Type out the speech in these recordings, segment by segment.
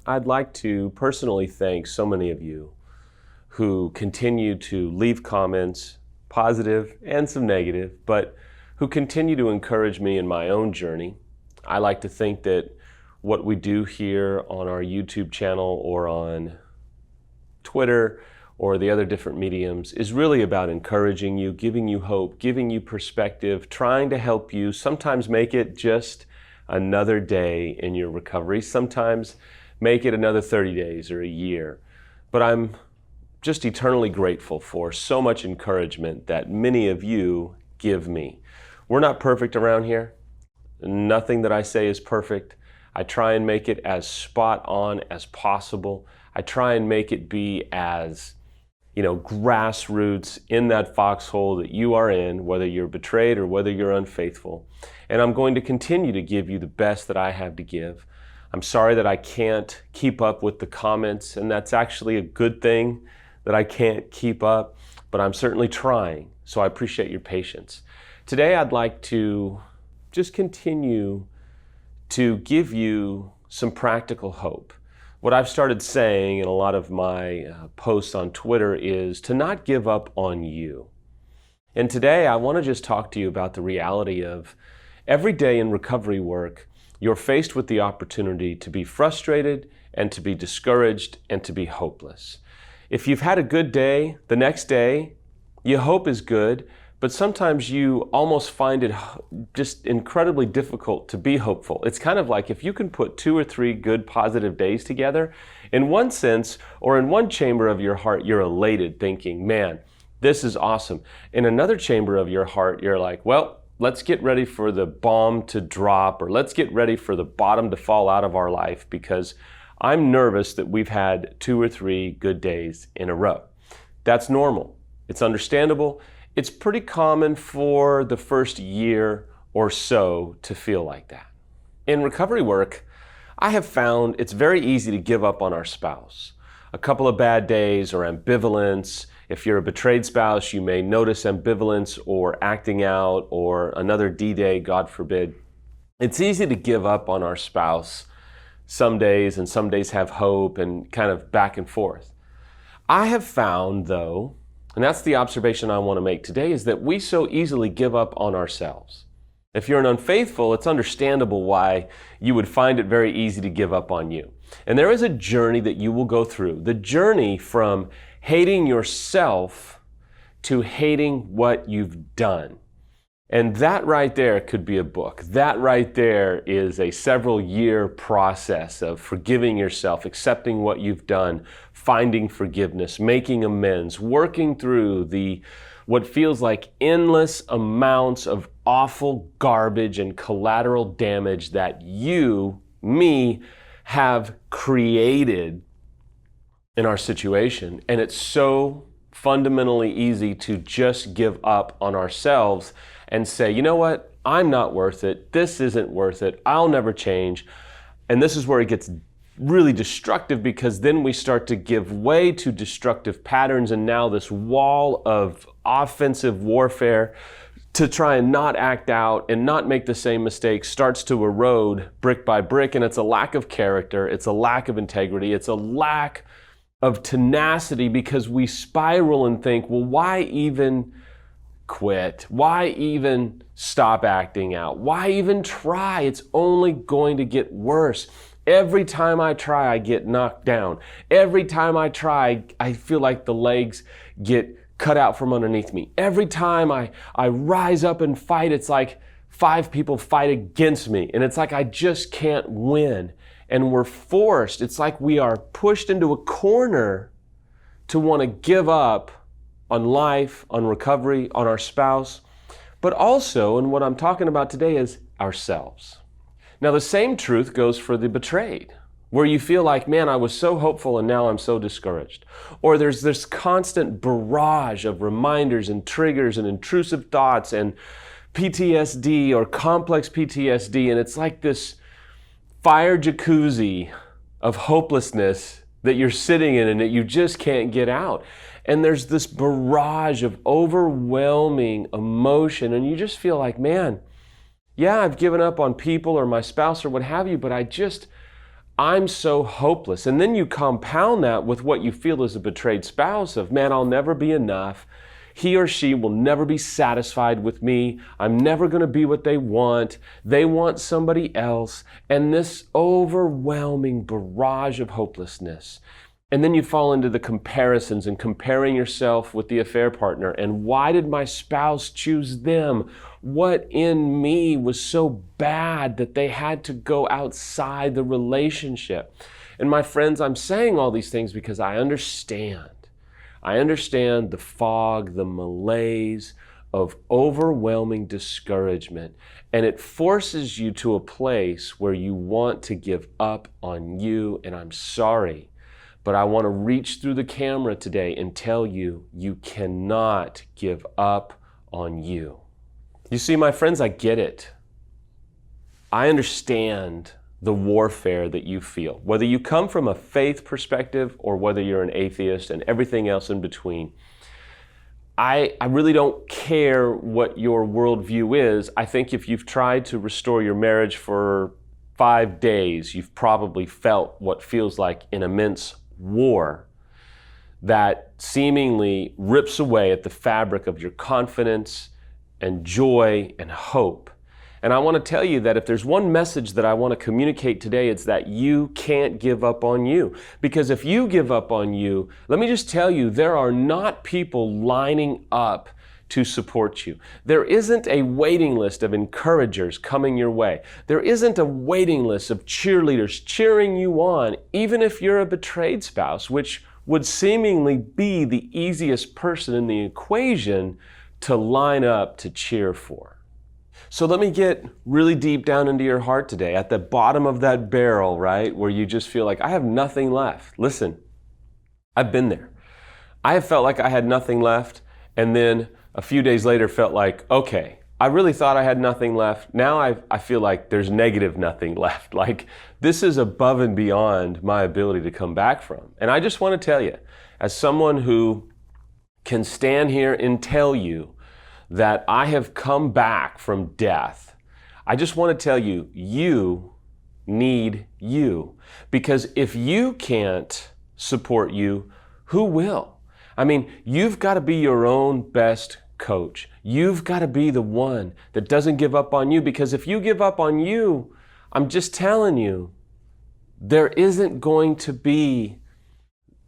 I'd like to personally thank so many of you who continue to leave comments, positive and some negative, but who continue to encourage me in my own journey. I like to think that what we do here on our YouTube channel or on Twitter or the other different mediums is really about encouraging you, giving you hope, giving you perspective, trying to help you sometimes make it just another day in your recovery, sometimes make it another 30 days or a year. But I'm just eternally grateful for so much encouragement that many of you give me. We're not perfect around here. Nothing that I say is perfect. I try and make it as spot on as possible. I try and make it be as, grassroots in that foxhole that you are in, whether you're betrayed or whether you're unfaithful. And I'm going to continue to give you the best that I have to give. I'm sorry that I can't keep up with the comments, and that's actually a good thing that I can't keep up, but I'm certainly trying, so I appreciate your patience. Today I'd like to just continue to give you some practical hope. What I've started saying in a lot of my posts on Twitter is to not give up on you. And today I want to just talk to you about the reality of every day in recovery work, you're faced with the opportunity to be frustrated and to be discouraged and to be hopeless. If you've had a good day, the next day, your hope is good, but sometimes you almost find it just incredibly difficult to be hopeful. It's kind of like if you can put 2 or 3 good positive days together, in one sense or in one chamber of your heart, you're elated thinking, man, this is awesome. In another chamber of your heart, you're like, well, let's get ready for the bomb to drop, or let's get ready for the bottom to fall out of our life because I'm nervous that we've had 2 or 3 good days in a row. That's normal. It's understandable. It's pretty common for the first year or so to feel like that. In recovery work, I have found it's very easy to give up on our spouse. A couple of bad days or ambivalence. If you're a betrayed spouse, you may notice ambivalence or acting out or another D-Day, God forbid. It's easy to give up on our spouse some days, and some days have hope and kind of back and forth. I have found, though, and that's the observation I want to make today, is that we so easily give up on ourselves. If you're an unfaithful, it's understandable why you would find it very easy to give up on you. And there is a journey that you will go through, the journey from hating yourself to hating what you've done. And that right there could be a book. That right there is a several-year process of forgiving yourself, accepting what you've done, finding forgiveness, making amends, working through what feels like endless amounts of awful garbage and collateral damage that you, me, have created in our situation. And it's so fundamentally easy to just give up on ourselves and say, you know what, I'm not worth it, this isn't worth it, I'll never change. And this is where it gets really destructive, because then we start to give way to destructive patterns, and now this wall of offensive warfare to try and not act out and not make the same mistakes starts to erode brick by brick, and it's a lack of character, it's a lack of integrity, it's a lack of tenacity, because we spiral and think, well, why even quit? Why even stop acting out? Why even try? It's only going to get worse. Every time I try, I get knocked down. Every time I try, I feel like the legs get cut out from underneath me. Every time I rise up and fight, it's like 5 people fight against me. And it's like I just can't win. And we're forced. It's like we are pushed into a corner to want to give up on life, on recovery, on our spouse, but also, and what I'm talking about today, is ourselves. Now, the same truth goes for the betrayed, where you feel like, man, I was so hopeful and now I'm so discouraged. Or there's this constant barrage of reminders and triggers and intrusive thoughts and PTSD or complex PTSD, and it's like this fire jacuzzi of hopelessness that you're sitting in and that you just can't get out. And there's this barrage of overwhelming emotion, and you just feel like, man, yeah, I've given up on people or my spouse or what have you, but I'm so hopeless. And then you compound that with what you feel is a betrayed spouse of, man, I'll never be enough. He or she will never be satisfied with me. I'm never going to be what they want. They want somebody else. And this overwhelming barrage of hopelessness. And then you fall into the comparisons and comparing yourself with the affair partner. And why did my spouse choose them? What in me was so bad that they had to go outside the relationship? And my friends, I'm saying all these things because I understand. I understand the fog, the malaise of overwhelming discouragement. And it forces you to a place where you want to give up on you. And I'm sorry, but I want to reach through the camera today and tell you, you cannot give up on you. You see, my friends, I get it. I understand the warfare that you feel, whether you come from a faith perspective or whether you're an atheist and everything else in between. I really don't care what your worldview is. I think if you've tried to restore your marriage for 5 days, you've probably felt what feels like an immense war that seemingly rips away at the fabric of your confidence and joy and hope. And I want to tell you that if there's one message that I want to communicate today, it's that you can't give up on you. Because if you give up on you, let me just tell you, there are not people lining up to support you. There isn't a waiting list of encouragers coming your way. There isn't a waiting list of cheerleaders cheering you on, even if you're a betrayed spouse, which would seemingly be the easiest person in the equation to line up to cheer for. So let me get really deep down into your heart today, at the bottom of that barrel, right, where you just feel like, I have nothing left. Listen, I've been there. I have felt like I had nothing left, and then a few days later felt like, okay, I really thought I had nothing left. Now I feel like there's negative nothing left. Like this is above and beyond my ability to come back from. And I just want to tell you, as someone who can stand here and tell you that I have come back from death, I just want to tell you, you need you. Because if you can't support you, who will? I mean, you've got to be your own best coach. You've got to be the one that doesn't give up on you, because if you give up on you, I'm just telling you, there isn't going to be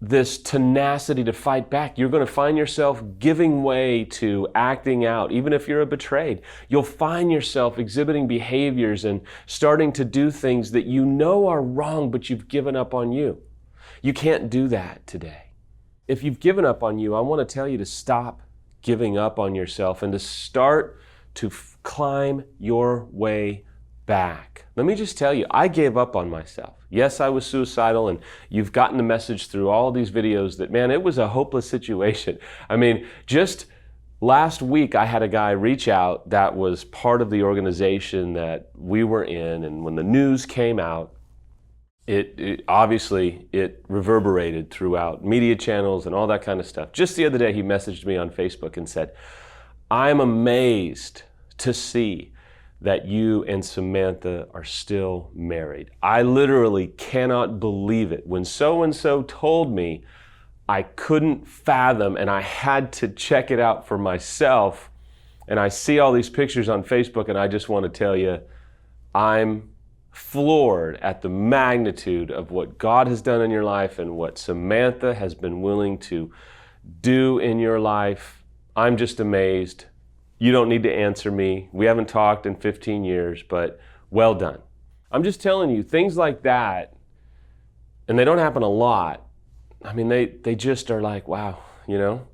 this tenacity to fight back. You're going to find yourself giving way to acting out, even if you're betrayed. You'll find yourself exhibiting behaviors and starting to do things that you know are wrong, but you've given up on you. You can't do that today. If you've given up on you, I want to tell you to stop giving up on yourself and to start to climb your way back. Let me just tell you, I gave up on myself. Yes, I was suicidal, and you've gotten the message through all these videos that, man, it was a hopeless situation. I mean, just last week I had a guy reach out that was part of the organization that we were in, and when the news came out, it obviously reverberated throughout media channels and all that kind of stuff. Just the other day he messaged me on Facebook and said, I'm amazed to see that you and Samantha are still married. I literally cannot believe it. When so-and-so told me, I couldn't fathom, and I had to check it out for myself. And I see all these pictures on Facebook, and I just want to tell you, I'm floored at the magnitude of what God has done in your life and what Samantha has been willing to do in your life. I'm just amazed. You don't need to answer me. We haven't talked in 15 years, but well done. I'm just telling you, things like that, and they don't happen a lot. I mean, they just are like, wow, you know?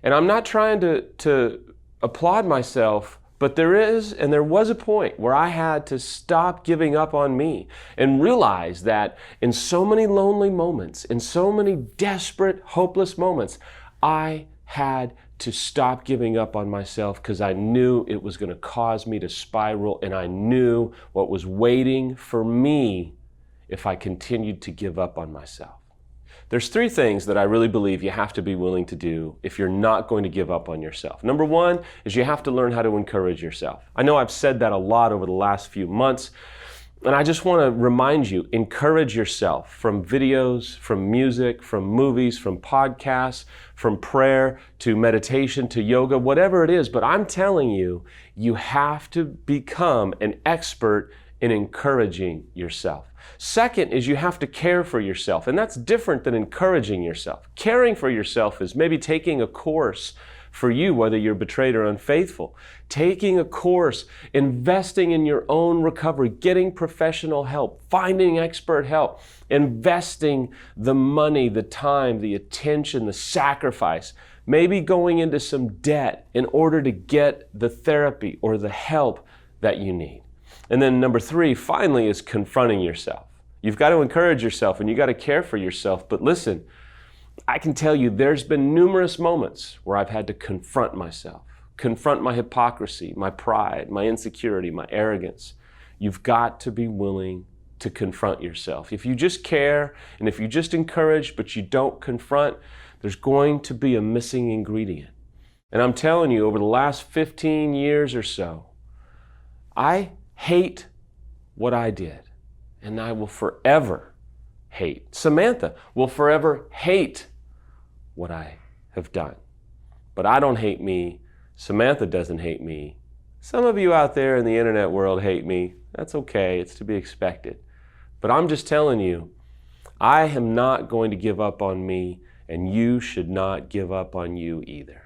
And I'm not trying to applaud myself, but there was a point where I had to stop giving up on me and realize that in so many lonely moments, in so many desperate, hopeless moments, I had to stop giving up on myself, because I knew it was going to cause me to spiral, and I knew what was waiting for me if I continued to give up on myself. There's 3 things that I really believe you have to be willing to do if you're not going to give up on yourself. Number 1 is you have to learn how to encourage yourself. I know I've said that a lot over the last few months, And I just want to remind you, encourage yourself from videos, from music, from movies, from podcasts, from prayer to meditation to yoga, whatever it is. But I'm telling you, you have to become an expert in encouraging yourself. Second is you have to care for yourself, and that's different than encouraging yourself. Caring for yourself is maybe taking a course for you, whether you're betrayed or unfaithful. Taking a course, investing in your own recovery, getting professional help, finding expert help, investing the money, the time, the attention, the sacrifice, maybe going into some debt in order to get the therapy or the help that you need. And then number 3, finally, is confronting yourself. You've got to encourage yourself and you got to care for yourself. But listen, I can tell you there's been numerous moments where I've had to confront myself, confront my hypocrisy, my pride, my insecurity, my arrogance. You've got to be willing to confront yourself. If you just care and if you just encourage but you don't confront, there's going to be a missing ingredient. And I'm telling you, over the last 15 years or so, I hate what I did, and I will forever hate. Samantha will forever hate what I have done. But I don't hate me. Samantha doesn't hate me. Some of you out there in the internet world hate me. That's okay. It's to be expected. But I'm just telling you, I am not going to give up on me, and you should not give up on you either.